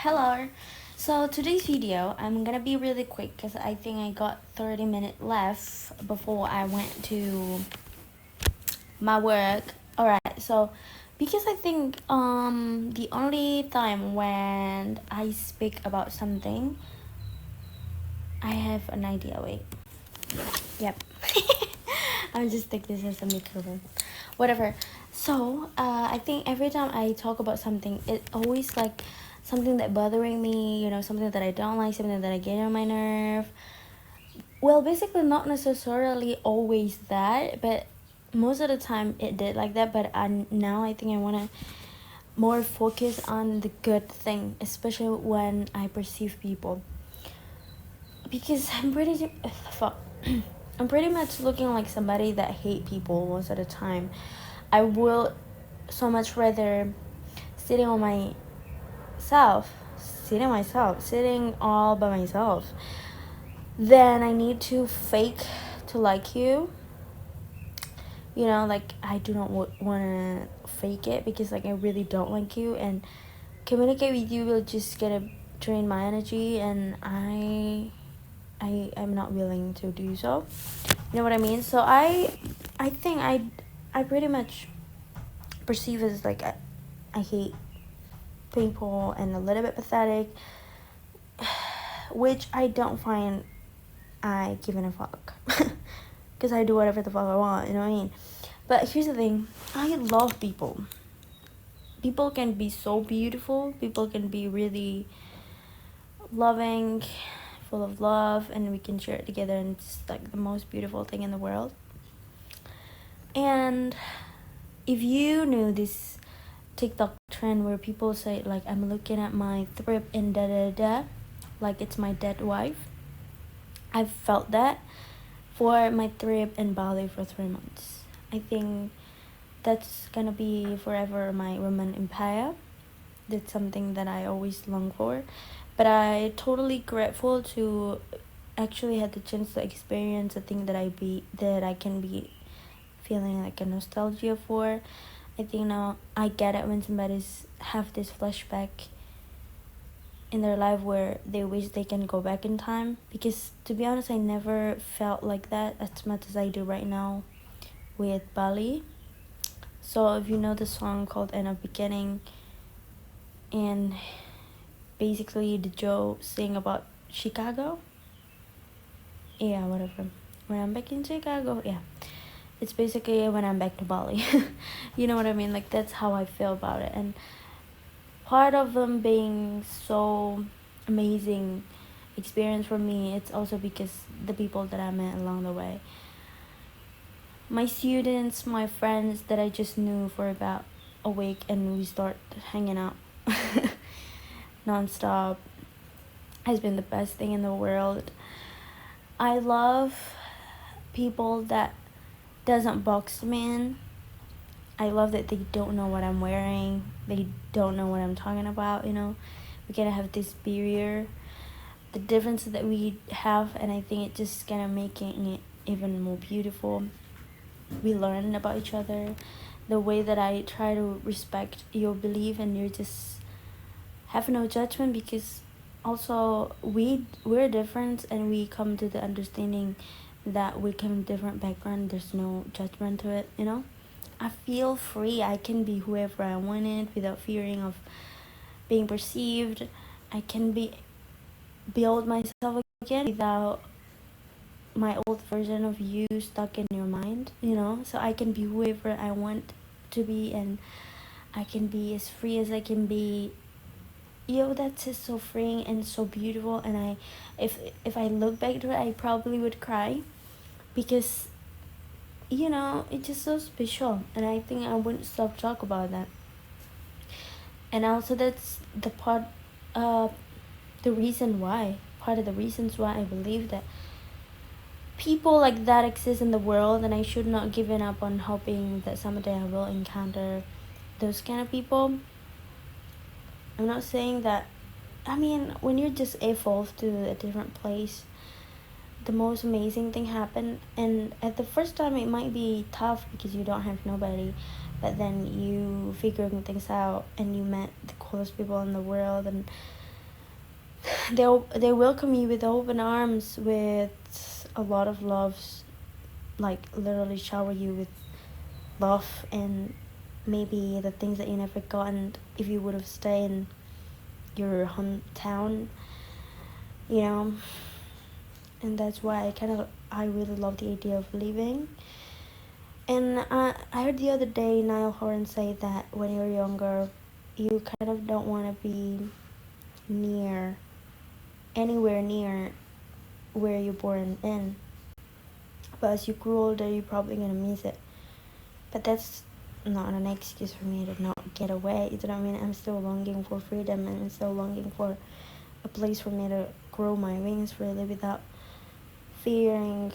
Hello. So today's video, I'm gonna be really quick because I think I got 30 minutes left before I went to my work. Alright, so because I think the only time when I speak about something, I have an idea. Wait. Yep. I'll just take this as a microphone. Whatever. So, I think every time I talk about something, it always like something that bothering me, something that I don't like, something that I get on my nerve. Well, basically not necessarily always that, but most of the time it did like that. But now I think I want to more focus on the good thing, especially when I perceive people. Because I'm pretty fuck. I'm pretty much looking like somebody that hate people most of the time. I will so much rather sitting on sitting all by myself, then I need to fake to like you. Like I do not want to fake it because like I really don't like you, and communicate with you will just gonna drain my energy, and I am not willing to do so. You know what I mean? So I think I pretty much perceive as like I hate people and a little bit pathetic, which I don't find I giving a fuck because I do whatever the fuck I want, you know what I mean? But here's the thing, I love people. People can be so beautiful, people can be really loving, full of love, and we can share it together, and it's like the most beautiful thing in the world. And if you knew this TikTok trend where people say like I'm looking at my trip in da da da, like it's my dead wife, I've felt that for my trip in Bali for 3 months. I think that's gonna be forever my Roman Empire. That's something that I always long for, but I totally grateful to actually had the chance to experience a thing that I can be feeling like a nostalgia for. I think now I get it when somebody's have this flashback in their life where they wish they can go back in time, because to be honest I never felt like that as much as I do right now with Bali. So if you know the song called End of Beginning, and basically the Joe sing about Chicago, yeah, whatever, when I'm back in Chicago, yeah, it's basically when I'm back to Bali. You know what I mean? Like that's how I feel about it. And part of them being so amazing experience for me, it's also because the people that I met along the way, my students, my friends that I just knew for about a week, and we start hanging out non-stop, has been the best thing in the world. I love people that doesn't box me in. I love that they don't know what I'm wearing, they don't know what I'm talking about. We gotta have this barrier, the difference that we have, and I think it just gonna making it even more beautiful. We learn about each other, the way that I try to respect your belief, and you just have no judgment, because also we're different, and we come to the understanding that we come different background, there's no judgment to it. I feel free, I can be whoever I wanted without fearing of being perceived. I can build myself again without my old version of you stuck in your mind, so I can be whoever I want to be, and I can be as free as I can be. That's just so freeing and so beautiful. And if I look back to it, I probably would cry, because it's just so special, and I think I wouldn't stop talk about that. And also that's the part the reason why part of the reasons why I believe that people like that exist in the world, and I should not give up on hoping that someday I will encounter those kind of people. I'm not saying that, when you just evolve to a different place, the most amazing thing happen, and at the first time it might be tough because you don't have nobody, but then you figuring things out, and you met the coolest people in the world, and they welcome you with open arms, with a lot of loves, like literally shower you with love, and maybe the things that you never gotten if you would have stayed in your hometown, you know. And that's why I really love the idea of leaving. And I heard the other day Niall Horan say that when you're younger, you kind of don't want to be near anywhere near where you're born in, but as you grow older you're probably gonna miss it. But that's not an excuse for me to not get away. You know what I mean? I'm still longing for freedom, and I'm still longing for a place for me to grow my wings really without fearing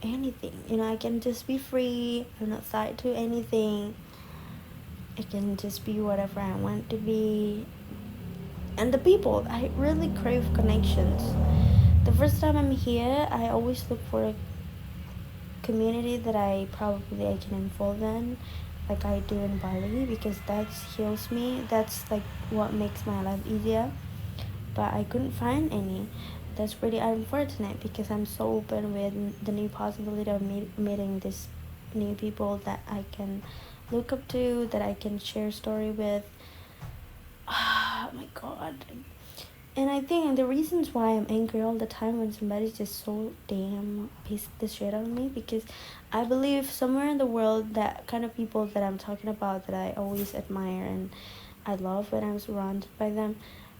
anything. You know, I can just be free. I'm not tied to anything. I can just be whatever I want to be. And the people, I really crave connections. The first time I'm here, I always look for a community that I can involve in, like I do in Bali, because that heals me. That's like what makes my life easier. But I couldn't find any. That's pretty unfortunate, because I'm so open with the new possibility of meeting these new people that I can look up to, that I can share story with. Oh my god. And I think the reasons why I'm angry all the time when somebody's just so damn pissed the shit out of me, because I believe somewhere in the world that kind of people that I'm talking about, that I always admire and I love when I'm surrounded by them,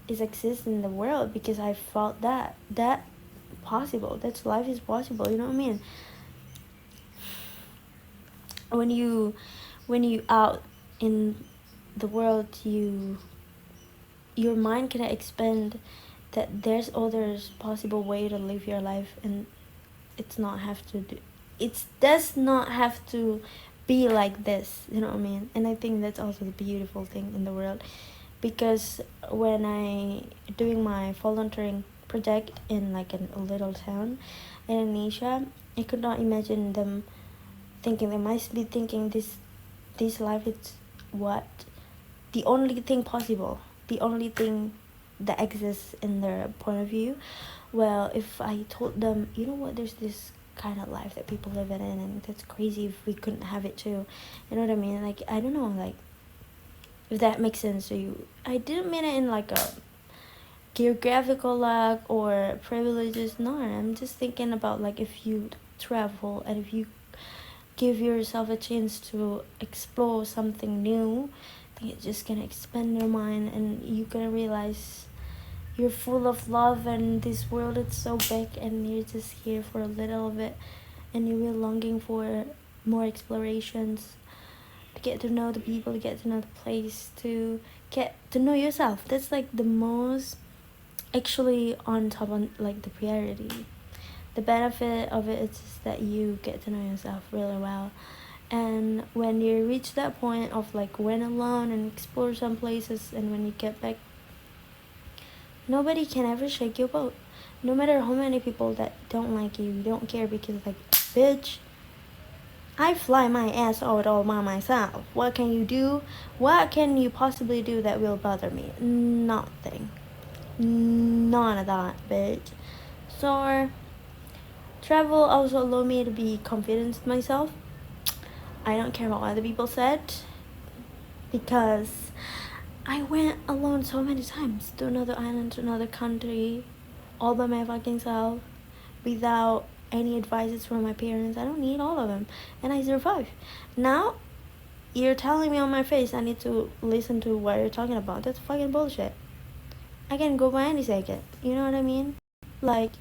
is exist in the world, because I felt that possible. That's life is possible. You know what I mean? When you out in the world, your mind can expand that there's others possible way to live your life, and it does not have to be like this. You know what I mean? And I think that's also the beautiful thing in the world, because when I doing my volunteering project in like a little town in Indonesia, I could not imagine them thinking. They might be thinking this life is what the only thing possible, the only thing that exists in their point of view. Well, if I told them, you know what, there's this kind of life that people live in, and that's crazy if we couldn't have it too. You know what I mean? Like, I don't know, like, if that makes sense to you. I didn't mean it in like a geographical lack or privileges. No, I'm just thinking about like if you travel and if you give yourself a chance to explore something new, I think it's just gonna expand your mind, and you're gonna realize you're full of love, and this world is so big, and you're just here for a little of it, and you're really longing for more explorations, to get to know the people, to get to know the place, to get to know yourself. That's like the most actually on top on like the priority. The benefit of it is just that you get to know yourself really well. And when you reach that point of like went alone and explore some places, and when you get back, nobody can ever shake your boat. No matter how many people that don't like you, don't care, because like, bitch, I fly my ass out all by myself. What can you do? What can you possibly do that will bother me? Nothing. None of that, bitch. So travel also allowed me to be confident in myself. I don't care what other people said, because I went alone so many times to another island, to another country, all by my fucking self, without any advices from my parents. I don't need all of them, and I survived. Now you're telling me on my face I need to listen to what you're talking about. That's fucking bullshit. I can go by any second. You know what I mean? Like,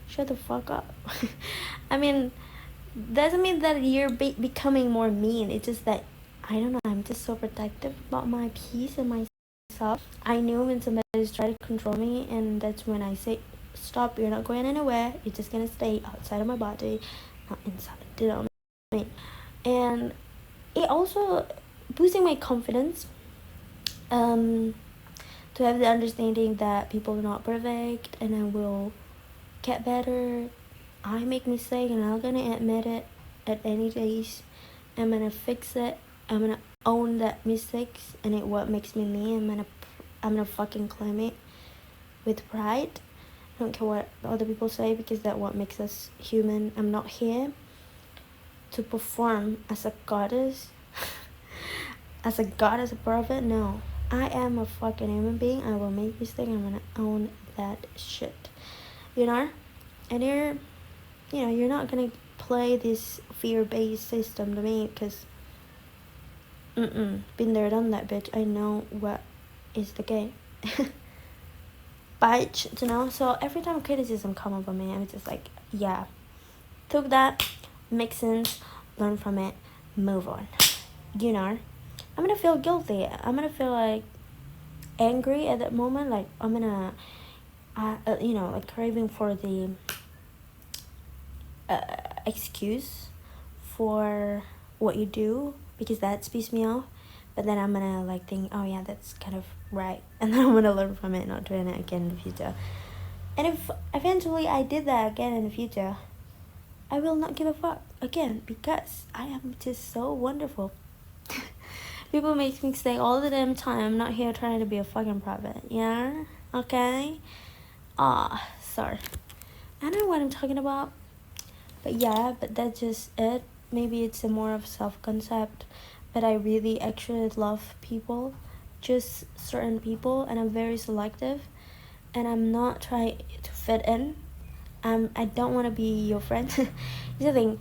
shut the fuck up. I mean, doesn't mean that you're becoming more mean. It's just that, I don't know, I'm just so protective about my peace and myself. I knew when somebody's trying to control me, and that's when I say, stop, you're not going anywhere. You're just gonna stay outside of my body, not inside. You know what I mean? And it also boosting my confidence. To have the understanding that people are not perfect, and I will get better. I make mistakes, and I'm gonna admit it at any days. I'm gonna fix it. I'm gonna own that mistakes, and it what makes me me. I'm gonna fucking claim it. with pride. I don't care what other people say, because that's what makes us human. I'm not here to perform as a goddess. As a goddess, a prophet. No, I am a fucking human being. I will make mistake. I'm gonna own that shit, you know. And you're not gonna play this fear-based system to me, because been there, done that, bitch. I know what is the game. Bitch, you know. So every time criticism come up on me, I'm just like, yeah, took that, make sense, learn from it, move on, you know. I'm gonna feel guilty. I'm gonna feel like angry at that moment. Like I'm gonna, like craving for the excuse for what you do, because that pisses me off. But then I'm gonna like think, oh yeah, that's kind of right, and then I'm gonna learn from it, not doing it again in the future. And if eventually I did that again in the future, I will not give a fuck again, because I am just so wonderful. People make mistakes all the damn time. I'm not here trying to be a fucking prophet, yeah? Okay? Sorry. I know what I'm talking about. But yeah, but that's just it. Maybe it's a more of self-concept. But I really actually love people. Just certain people. And I'm very selective. And I'm not trying to fit in. I don't want to be your friend. Here's the thing.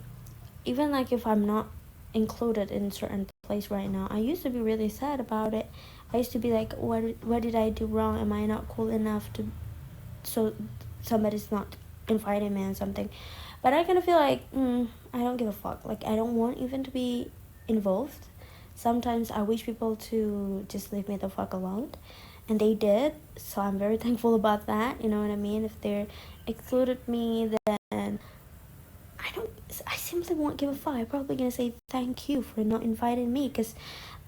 Even like if I'm not included in certain place right now, I used to be really sad about it. I used to be like, what did I do wrong? Am I not cool enough to, so somebody's not inviting me and something? But I kind of feel like I don't give a fuck. Like I don't want even to be involved. Sometimes I wish people to just leave me the fuck alone, and they did, so I'm very thankful about that, you know what I mean? If they excluded me, then I simply won't give a fuck. I'm probably gonna say thank you for not inviting me, because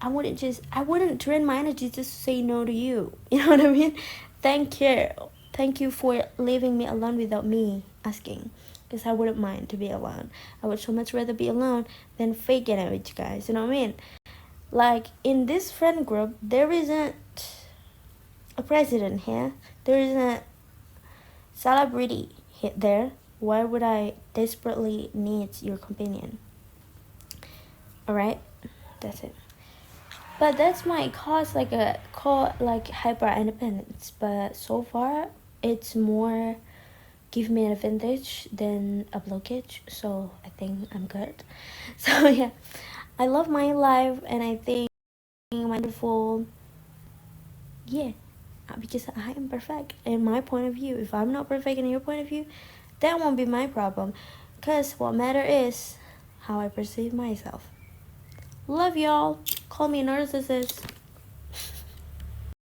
I wouldn't drain my energy just to say no to you. You know what I mean? Thank you for leaving me alone without me asking, because I wouldn't mind to be alone. I would so much rather be alone than faking it with you guys. You know what I mean? Like in this friend group, there isn't a president here. There isn't a celebrity there. Why would I desperately need your companion? Alright, that's it. But that's my cause, like hyper independence. But so far, it's more give me an advantage than a blockage. So I think I'm good. So yeah, I love my life, and I think I'm wonderful. Yeah, because I am perfect in my point of view. If I'm not perfect in your point of view, that won't be my problem, because what matter is how I perceive myself. Love y'all. Call me a narcissist.